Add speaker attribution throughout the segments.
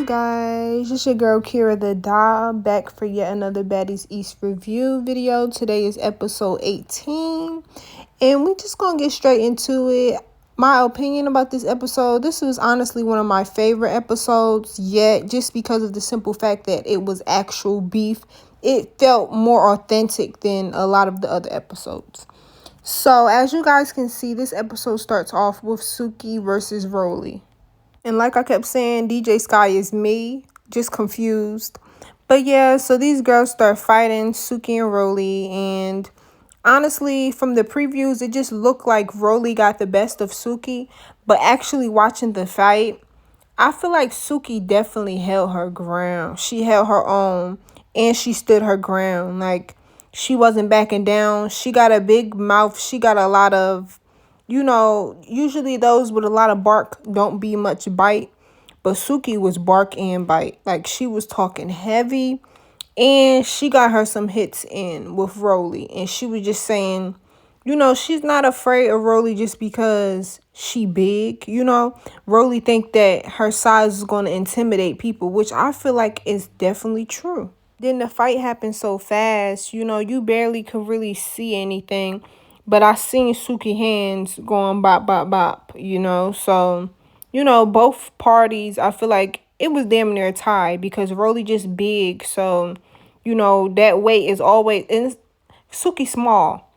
Speaker 1: guys, it's your girl Kira the Doll back for yet another Baddies East review video. Today is episode 18 and we just gonna get straight into it. My opinion about this episode, this was honestly one of my favorite episodes yet, just because of the simple fact that it was actual beef. It felt more authentic than a lot of the other episodes. So as you guys can see, this episode starts off with Suki versus Rolly. And like I kept saying, DJ Sky is me, just confused. But yeah, so these girls start fighting, Suki and Rolly. And honestly, from the previews, it just looked like Rolly got the best of Suki. But actually watching the fight, I feel like Suki definitely held her ground. She held her own and she stood her ground. Like, she wasn't backing down. She got a big mouth. She got a lot of, usually those with a lot of bark don't be much bite. But Suki was bark and bite. Like, she was talking heavy. And she got her some hits in with Rolly. And she was just saying, she's not afraid of Rolly just because she big. Rolly think that her size is going to intimidate people, which I feel like is definitely true. Then the fight happened so fast, you barely could really see anything. But I seen Suki hands going bop, bop, bop, So, both parties, I feel like it was damn near a tie because Rolly just big. So, that weight is always, and Suki small,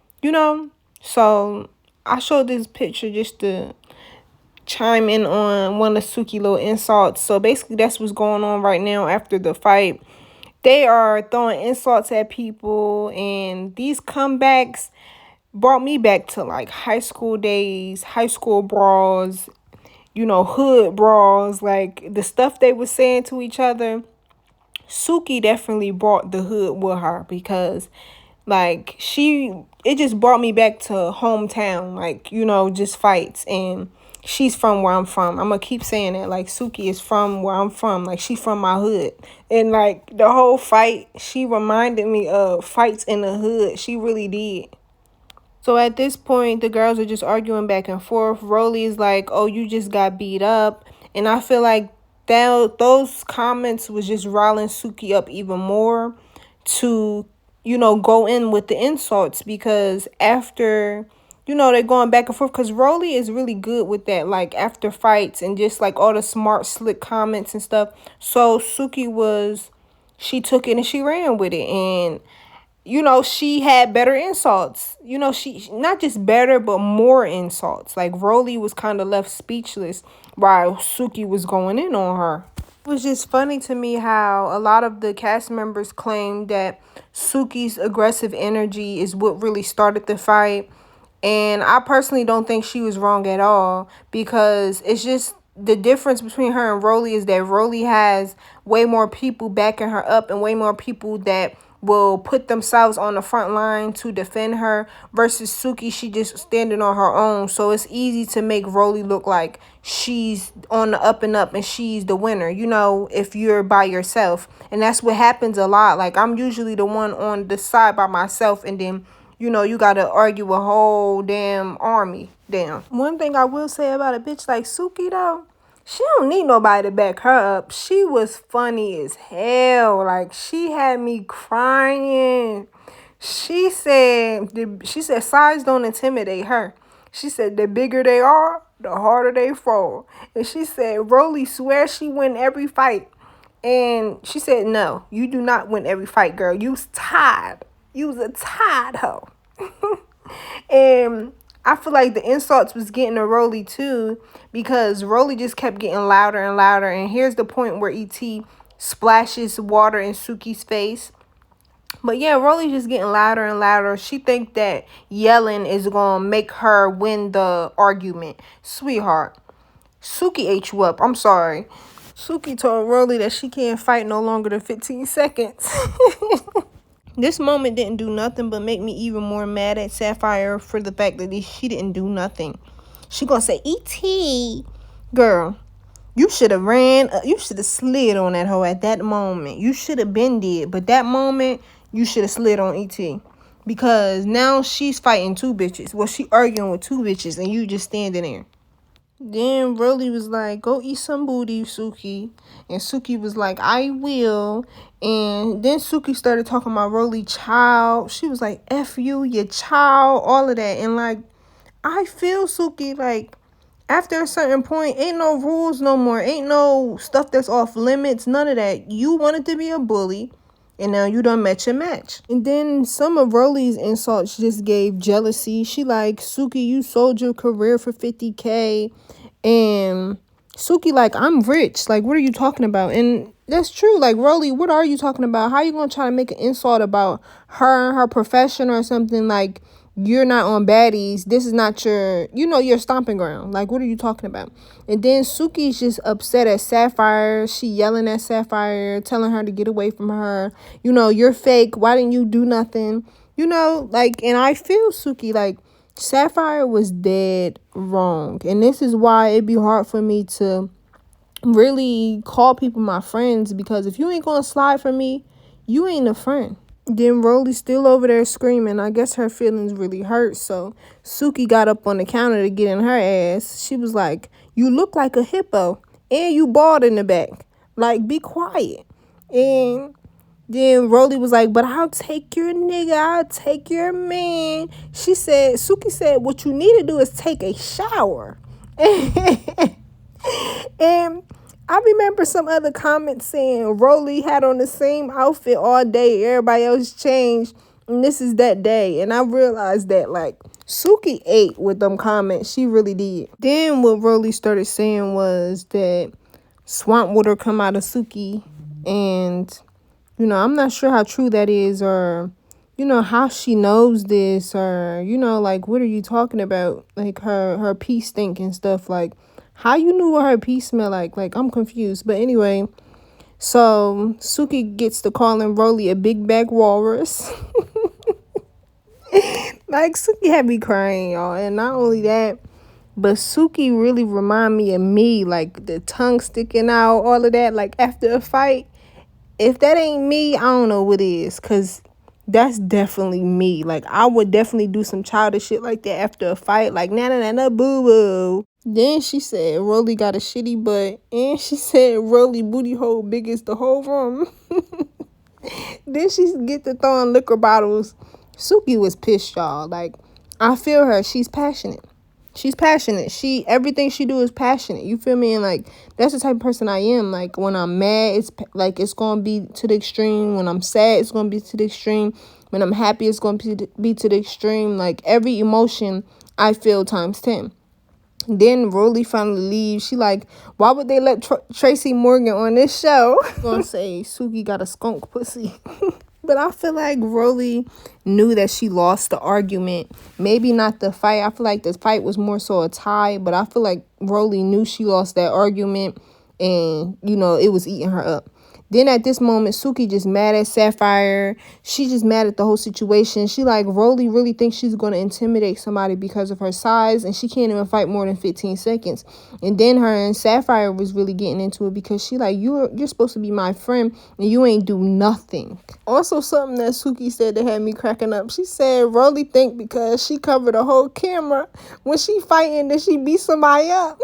Speaker 1: So, I showed this picture just to chime in on one of Suki little insults. So, basically, that's what's going on right now after the fight. They are throwing insults at people, and these comebacks brought me back to like high school days, high school brawls, hood brawls, like the stuff they were saying to each other. Suki definitely brought the hood with her because like it just brought me back to hometown, like, just fights. And she's from where I'm from. I'm gonna keep saying that. Like, Suki is from where I'm from. Like, she's from my hood. And like the whole fight, she reminded me of fights in the hood. She really did. So at this point, the girls are just arguing back and forth. Rolly is like, oh, you just got beat up. And I feel like those comments was just riling Suki up even more to, go in with the insults. Because after, they're going back and forth. Because Rolly is really good with that, like, after fights and just, like, all the smart, slick comments and stuff. So Suki she took it and she ran with it. And she had better insults. She not just better, but more insults. Like, Rolly was kind of left speechless while Suki was going in on her. It was just funny to me how a lot of the cast members claimed that Suki's aggressive energy is what really started the fight. And I personally don't think she was wrong at all, because it's just the difference between her and Rolly is that Rolly has way more people backing her up and way more people that will put themselves on the front line to defend her, versus Suki, she just standing on her own. So it's easy to make Rolly look like she's on the up and up and she's the winner, if you're by yourself. And that's what happens a lot. Like, I'm usually the one on the side by myself, and then you gotta argue a whole damn army down. One thing I will say about a bitch like Suki, though, she don't need nobody to back her up. She was funny as hell. Like, she had me crying. She said size don't intimidate her. She said the bigger they are, the harder they fall. And she said Rolly swears she win every fight. And she said, no, you do not win every fight, girl. You's tied. You was a tied hoe. And I feel like the insults was getting to Rolly too, because Rolly just kept getting louder and louder. And here's the point where E.T. splashes water in Suki's face. But yeah, Rolly's just getting louder and louder. She think that yelling is going to make her win the argument. Sweetheart, Suki ate you up. I'm sorry. Suki told Rolly that she can't fight no longer than 15 seconds. This moment didn't do nothing but make me even more mad at Sapphire for the fact that she didn't do nothing. She gonna say, E.T., girl, you should have ran. You should have slid on that hoe at that moment. You should have been dead. But that moment, you should have slid on E.T. Because now she's fighting two bitches. Well, she arguing with two bitches and you just standing there. Then Rolly was like, go eat some booty, Suki. And Suki was like, I will. And then Suki started talking about Rolly child. She was like, F you, your child, all of that. And like, I feel Suki, like, after a certain point, ain't no rules no more. Ain't no stuff that's off limits. None of that. You wanted to be a bully. And now you done met your match. And then some of Rolly's insults just gave jealousy. She like, Suki, you sold your career for 50K. And Suki like, I'm rich. Like, what are you talking about? And that's true. Like, Rolly, what are you talking about? How are you going to try to make an insult about her and her profession or something? Like, you're not on Baddies. This is not your, your stomping ground. Like, what are you talking about? And then Suki's just upset at Sapphire. She yelling at Sapphire, telling her to get away from her. You're fake. Why didn't you do nothing? Like, and I feel Suki, like, Sapphire was dead wrong. And this is why it'd be hard for me to really call people my friends, because if you ain't gonna slide for me, you ain't a friend. Then Rolly still over there screaming. I guess her feelings really hurt. So Suki got up on the counter to get in her ass. She was like, you look like a hippo and you bald in the back. Like, be quiet. And then Rolly was like, but I'll take your nigga. I'll take your man. Suki said, what you need to do is take a shower. And I remember some other comments saying Rolly had on the same outfit all day. Everybody else changed. And this is that day. And I realized that, like, Suki ate with them comments. She really did. Then what Rolly started saying was that swamp water come out of Suki. And, I'm not sure how true that is, or, how she knows this, or, like, what are you talking about? Like, her pee stink and stuff. Like, how you knew what her pee smelled like? Like, I'm confused. But anyway, so Suki gets to calling Rolly a big bag walrus. Like, Suki had me crying, y'all. And not only that, but Suki really remind me of me. Like, the tongue sticking out, all of that. Like, after a fight. If that ain't me, I don't know what is. Because that's definitely me. Like, I would definitely do some childish shit like that after a fight. Like, na boo boo. Then she said Rolly got a shitty butt. And she said Rolly booty hole big as the whole room. Then she get to throwing liquor bottles. Suki was pissed, y'all. Like, I feel her. She's passionate. She's passionate. Everything she do is passionate. You feel me? And like, that's the type of person I am. Like, when I'm mad, it's gonna be to the extreme. When I'm sad, it's gonna be to the extreme. When I'm happy, it's gonna be to the extreme. Like, every emotion I feel times 10. Then Rolly finally leaves. She like, why would they let Tracy Morgan on this show? Gonna say Suki got a skunk pussy. But I feel like Rolly knew that she lost the argument. Maybe not the fight. I feel like the fight was more so a tie. But I feel like Rolly knew she lost that argument. And, it was eating her up. Then at this moment, Suki just mad at Sapphire. She just mad at the whole situation. She like, Rolly really thinks she's going to intimidate somebody because of her size. And she can't even fight more than 15 seconds. And then her and Sapphire was really getting into it because she like, you're supposed to be my friend and you ain't do nothing. Also, something that Suki said that had me cracking up. She said Rolly think because she covered the whole camera, when she fighting, that she beat somebody up.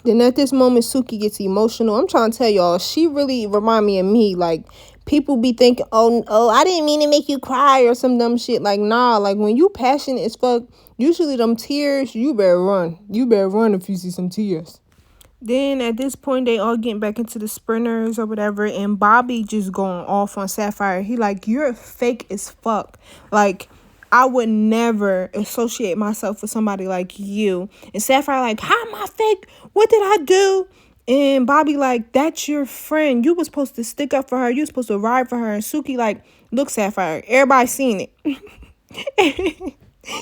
Speaker 1: Then at this moment, Suki gets emotional. I'm trying to tell y'all, she really remind me of me. Like, people be thinking, oh, I didn't mean to make you cry or some dumb shit. Like, nah, like, when you passionate as fuck, usually them tears, you better run. You better run if you see some tears. Then at this point, they all getting back into the sprinters or whatever, and Bobby just going off on Sapphire. He like, you're fake as fuck. Like, I would never associate myself with somebody like you. And Sapphire like, how am I fake? What did I do? And Bobby like, that's your friend. You was supposed to stick up for her. You was supposed to ride for her. And Suki like, look, Sapphire, everybody seen it.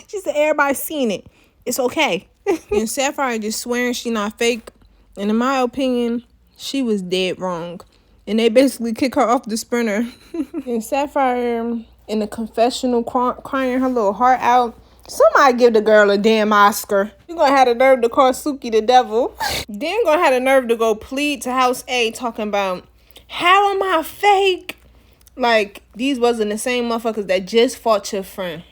Speaker 1: She said, everybody seen it. It's okay. And Sapphire just swearing she not fake. And in my opinion, she was dead wrong. And they basically kick her off the sprinter. And Sapphire in the confessional crying her little heart out. Somebody give the girl a damn Oscar. You're going to have the nerve to call Suki the devil. Then going to have the nerve to go plead to House A talking about, how am I fake? Like, these wasn't the same motherfuckers that just fought your friend.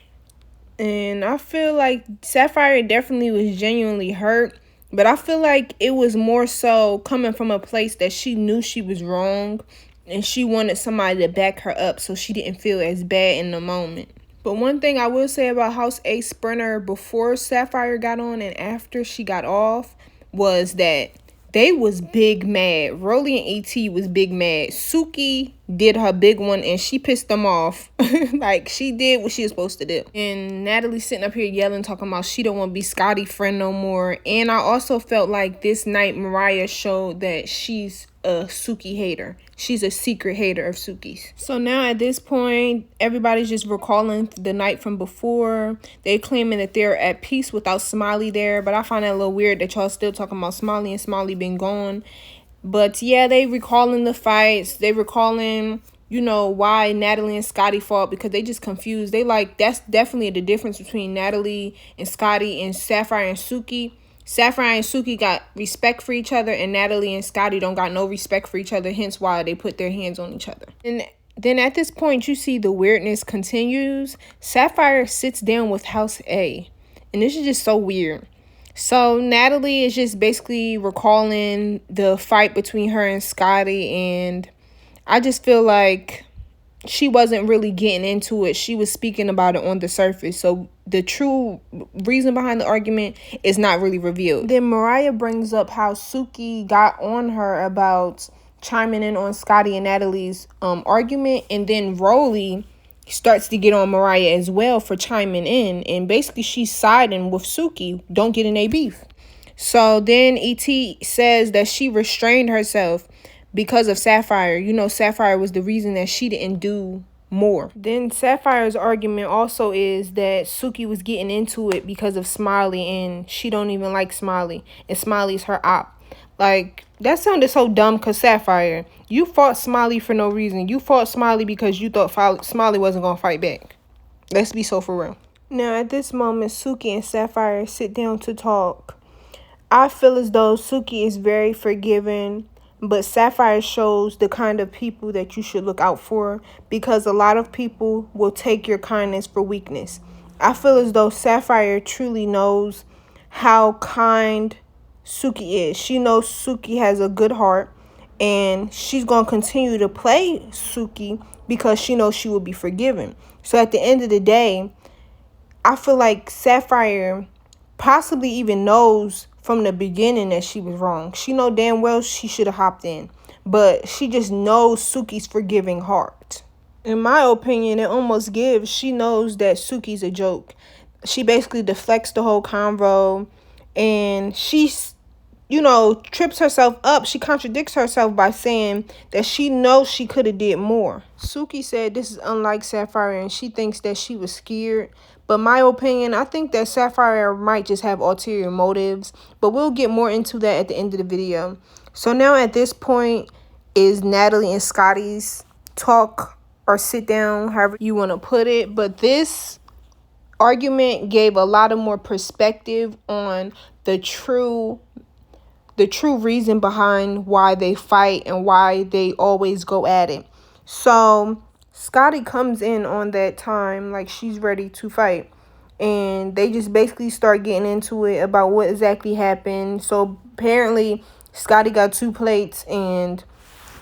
Speaker 1: And I feel like Sapphire definitely was genuinely hurt. But I feel like it was more so coming from a place that she knew she was wrong and she wanted somebody to back her up so she didn't feel as bad in the moment. But one thing I will say about House A Sprinter before Sapphire got on and after she got off was that they was big mad. Rolly and ET was big mad. Suki did her big one and she pissed them off. Like, she did what she was supposed to do. And Natalie sitting up here yelling, talking about she don't want to be Scotty's friend no more. And I also felt like this night Mariah showed that she's a Suki hater. She's a secret hater of Suki's. So now at this point, everybody's just recalling the night from before. They claiming that they're at peace without Smiley there. But I find that a little weird that y'all still talking about Smiley and Smiley been gone. But yeah, they recalling the fights. They recalling, you know, why Natalie and Scotty fought, because they just confused. They like, that's definitely the difference between Natalie and Scotty and Sapphire and Suki. Sapphire and Suki got respect for each other, and Natalie and Scotty don't got no respect for each other, hence why they put their hands on each other. And then at this point, you see the weirdness continues. Sapphire sits down with House A, and this is just so weird. So Natalie is just basically recalling the fight between her and Scotty, and I just feel like she wasn't really getting into it. She was speaking about it on the surface. So the true reason behind the argument is not really revealed. Then Mariah brings up how Suki got on her about chiming in on Scotty and Natalie's argument. And then Rolly starts to get on Mariah as well for chiming in. And basically she's siding with Suki. Don't get in a beef. So then E.T. says that she restrained herself because of Sapphire. You know, Sapphire was the reason that she didn't do more. Then Sapphire's argument also is that Suki was getting into it because of Smiley, and she don't even like Smiley, and Smiley's her op. Like, that sounded so dumb, because Sapphire, you fought Smiley for no reason. You fought Smiley because you thought Smiley wasn't going to fight back. Let's be so for real. Now, at this moment, Suki and Sapphire sit down to talk. I feel as though Suki is very forgiving, but Sapphire shows the kind of people that you should look out for, because a lot of people will take your kindness for weakness. I feel as though Sapphire truly knows how kind Suki is. She knows Suki has a good heart, and she's going to continue to play Suki because she knows she will be forgiven. So at the end of the day, I feel like Sapphire possibly even knows from the beginning that she was wrong. She know damn well she should have hopped in, but she just knows Suki's forgiving heart. In my opinion, it almost gives she knows that Suki's a joke. She basically deflects the whole convo, and she's, you know, trips herself up. She contradicts herself by saying that she knows she could have did more. Suki said this is unlike Sapphire, and she thinks that she was scared. But my opinion, I think that Sapphire might just have ulterior motives. But we'll get more into that at the end of the video. So now at this point is Natalie and Scotty's talk or sit down, however you want to put it. But this argument gave a lot of more perspective on the true reason behind why they fight and why they always go at it. So Scotty comes in on that time like she's ready to fight, and they just basically start getting into it about what exactly happened. So apparently Scotty got 2 plates and,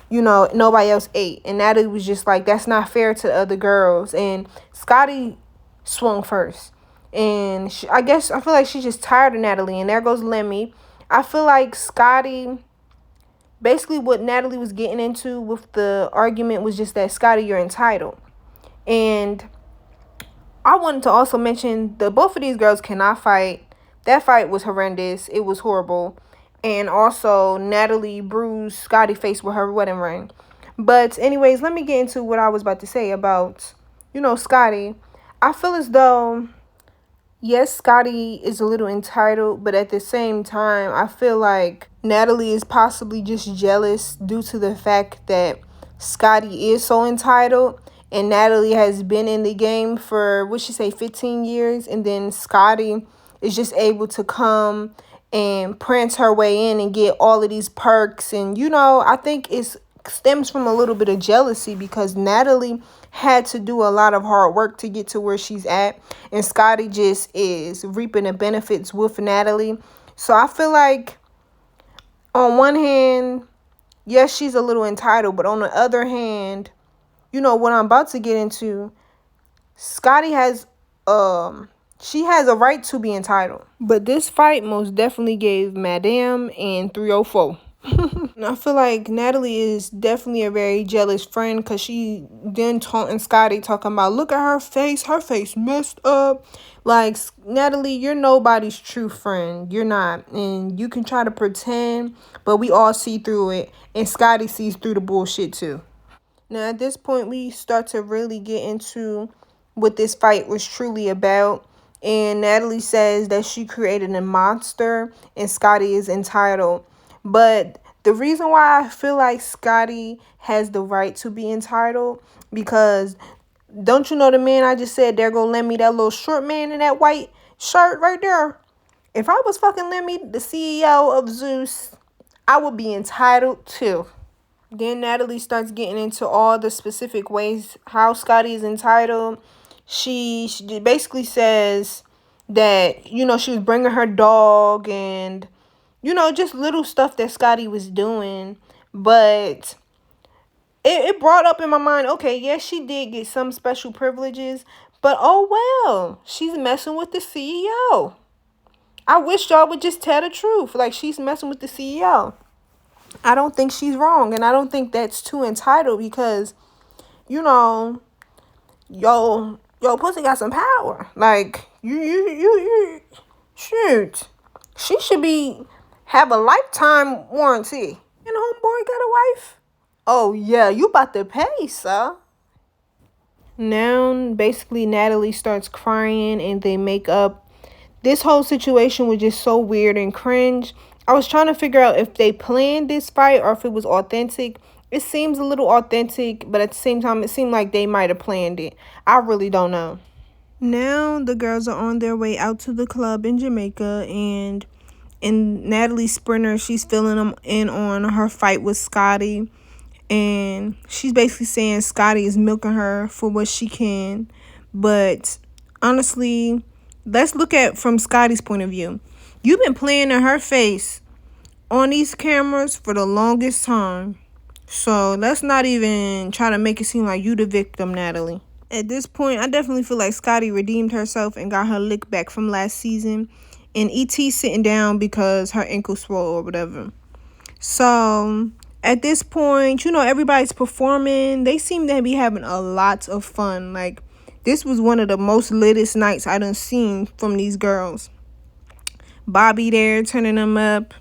Speaker 1: you know, nobody else ate, and Natalie was just like, that's not fair to the other girls. And Scotty swung first, and I feel like she's just tired of Natalie. And there goes Lemmy. I feel like Scotty, basically what Natalie was getting into with the argument was just that, Scotty, you're entitled. And I wanted to also mention that both of these girls cannot fight. That fight was horrendous. It was horrible. And also, Natalie bruised Scotty's face with her wedding ring. But anyways, let me get into what I was about to say about, you know, Scotty. I feel as though, yes, Scotty is a little entitled, but at the same time, I feel like Natalie is possibly just jealous due to the fact that Scotty is so entitled, and Natalie has been in the game for, 15 years, and then Scotty is just able to come and prance her way in and get all of these perks. And, you know, I think it stems from a little bit of jealousy, because Natalie had to do a lot of hard work to get to where she's at, and Scotty just is reaping the benefits with Natalie. So I feel like on one hand, yes, she's a little entitled, but on the other hand, you know what I'm about to get into, Scotty has she has a right to be entitled. But this fight most definitely gave Madame and 304. And I feel like Natalie is definitely a very jealous friend because she then taunting Scotty, talking about, look at her face messed up. Like, Natalie, you're nobody's true friend. You're not. And you can try to pretend, but we all see through it. And Scotty sees through the bullshit too. Now, at this point, we start to really get into what this fight was truly about. And Natalie says that she created a monster and Scotty is entitled. But the reason why I feel like Scotty has the right to be entitled, because don't you know the man I just said, there go Lemmy, that little short man in that white shirt right there? If I was fucking Lemmy, the CEO of Zeus, I would be entitled too. Then Natalie starts getting into all the specific ways how Scotty is entitled. She basically says that, you know, she was bringing her dog and, you know, just little stuff that Scotty was doing. But it brought up in my mind, okay, yes, she did get some special privileges, but oh well, she's messing with the CEO. I wish y'all would just tell the truth. Like, she's messing with the CEO. I don't think she's wrong, and I don't think that's too entitled because, you know, yo pussy got some power. Like, you shoot. She should have a lifetime warranty. And homeboy got a wife? Oh yeah, you about to pay, sir. Now basically Natalie starts crying and they make up. This whole situation was just so weird and cringe. I was trying to figure out if they planned this fight or if it was authentic. It seems a little authentic, but at the same time, it seemed like they might have planned it. I really don't know. Now the girls are on their way out to the club in Jamaica, and Natalie Sprinter, she's filling them in on her fight with Scotty. And she's basically saying Scotty is milking her for what she can. But honestly, let's look at from Scotty's point of view. You've been playing in her face on these cameras for the longest time. So let's not even try to make it seem like you the victim, Natalie. At this point, I definitely feel like Scotty redeemed herself and got her lick back from last season. And E.T. sitting down because her ankle swole or whatever. So at this point, you know, everybody's performing. They seem to be having a lot of fun. Like, this was one of the most litest nights I done seen from these girls. Bobby there turning them up.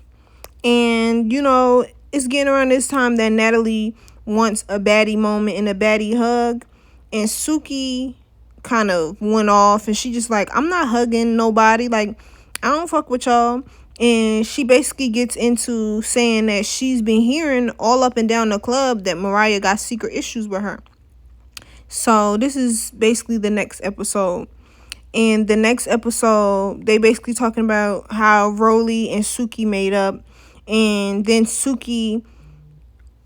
Speaker 1: And, you know, it's getting around this time that Natalie wants a baddie moment and a baddie hug. And Suki kind of went off. And she just like, I'm not hugging nobody. Like, I don't fuck with y'all. And she basically gets into saying that she's been hearing all up and down the club that Mariah got secret issues with her. So this is basically the next episode. And the next episode, they basically talking about how Rolly and Suki made up. And then Suki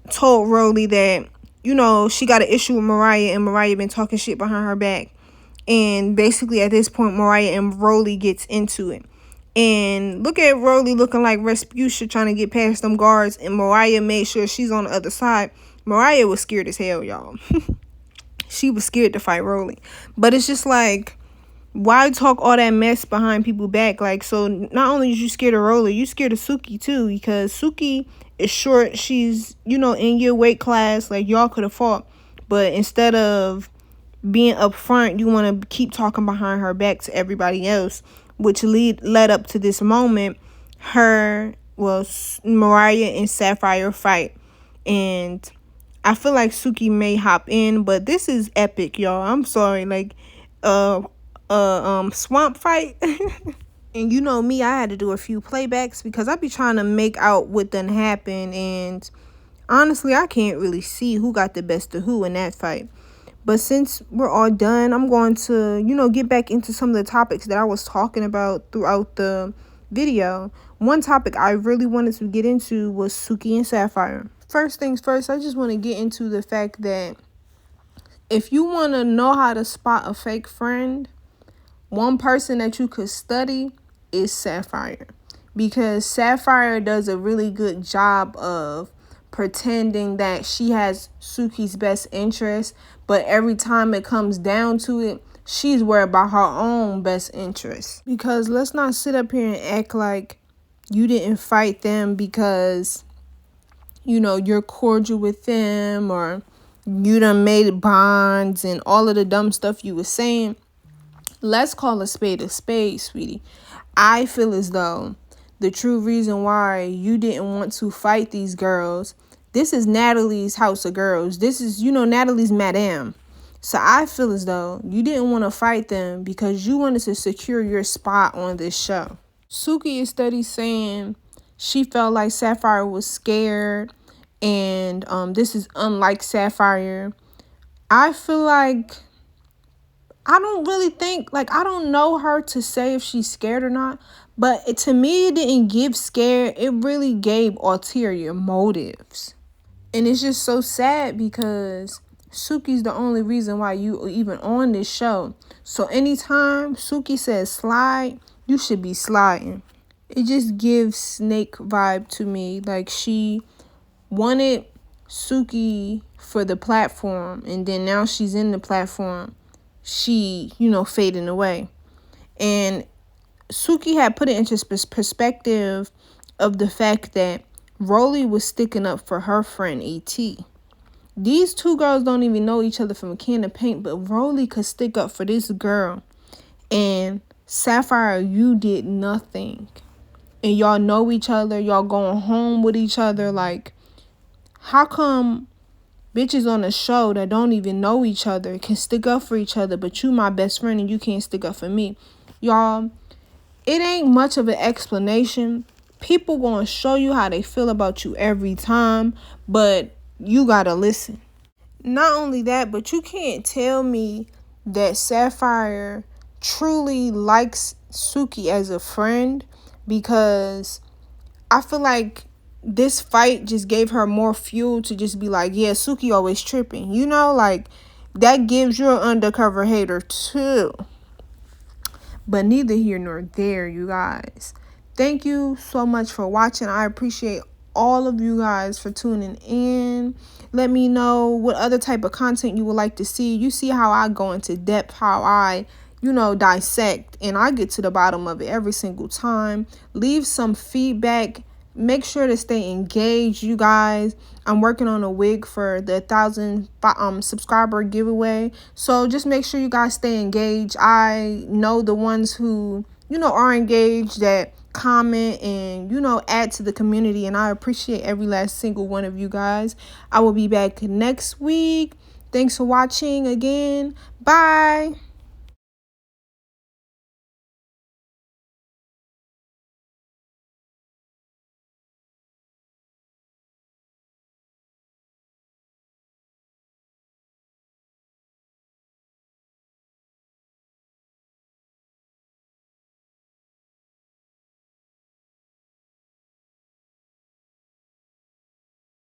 Speaker 1: told Rolly that, you know, she got an issue with Mariah and Mariah been talking shit behind her back. And basically at this point, Mariah and Rolly gets into it. And look at Rolly looking like Respucia trying to get past them guards. And Mariah made sure she's on the other side. Mariah was scared as hell, y'all. She was scared to fight Rolly. But it's just like, why talk all that mess behind people's back? Like, so not only is you scared of Rolly, you scared of Suki too. Because Suki is short. She's, you know, in your weight class. Like, y'all could have fought. But instead of being up front, you want to keep talking behind her back to everybody else. Which led up to this moment. Mariah and Sapphire fight. And I feel like Suki may hop in. But this is epic, y'all. I'm sorry. Like, swamp fight. And you know me, I had to do a few playbacks because I be trying to make out what done happened. And honestly, I can't really see who got the best of who in that fight. But since we're all done, I'm going to, you know, get back into some of the topics that I was talking about throughout the video. One topic I really wanted to get into was Suki and Sapphire. First things first, I just want to get into the fact that if you want to know how to spot a fake friend, one person that you could study is Sapphire. because Sapphire does a really good job of pretending that she has Suki's best interest, but every time it comes down to it, she's worried about her own best interest. Because let's not sit up here and act like you didn't fight them because, you know, you're cordial with them, or you done made bonds and all of the dumb stuff you were saying. Let's call a spade, sweetie. I feel as though the true reason why you didn't want to fight these girls, this is Natalie's house of girls. This is, you know, Natalie's madam. So I feel as though you didn't want to fight them because you wanted to secure your spot on this show. Suki is steady saying she felt like Sapphire was scared, and this is unlike Sapphire. I feel like I don't really think, like, I don't know her to say if she's scared or not, but to me, it didn't give scared. It really gave ulterior motives. And it's just so sad because Suki's the only reason why you are even on this show. So anytime Suki says slide, you should be sliding. It just gives snake vibe to me. Like, she wanted Suki for the platform, and then now she's in the platform, she, you know, fading away. And Suki had put it into perspective of the fact that Rolly was sticking up for her friend E.T. These two girls don't even know each other from a can of paint, but Rolly could stick up for this girl. And Sapphire, you did nothing. And y'all know each other. Y'all going home with each other. Like, how come bitches on a show that don't even know each other can stick up for each other, but you my best friend and you can't stick up for me? Y'all, it ain't much of an explanation. People gonna show you how they feel about you every time, but you gotta listen. Not only that, but you can't tell me that Sapphire truly likes Suki as a friend, because I feel like this fight just gave her more fuel to just be like, yeah, Suki always tripping. You know, like, that gives you an undercover hater too. But neither here nor there, you guys. Thank you so much for watching. I appreciate all of you guys for tuning in. Let me know what other type of content you would like to see. You see how I go into depth, how I, you know, dissect, and I get to the bottom of it every single time. Leave some feedback. Make sure to stay engaged, you guys. I'm working on a wig for the 1,000 subscriber giveaway. So just make sure you guys stay engaged. I know the ones who, you know, are engaged, that comment and, you know, add to the community. And I appreciate every last single one of you guys. I will be back next week. Thanks for watching again. Bye.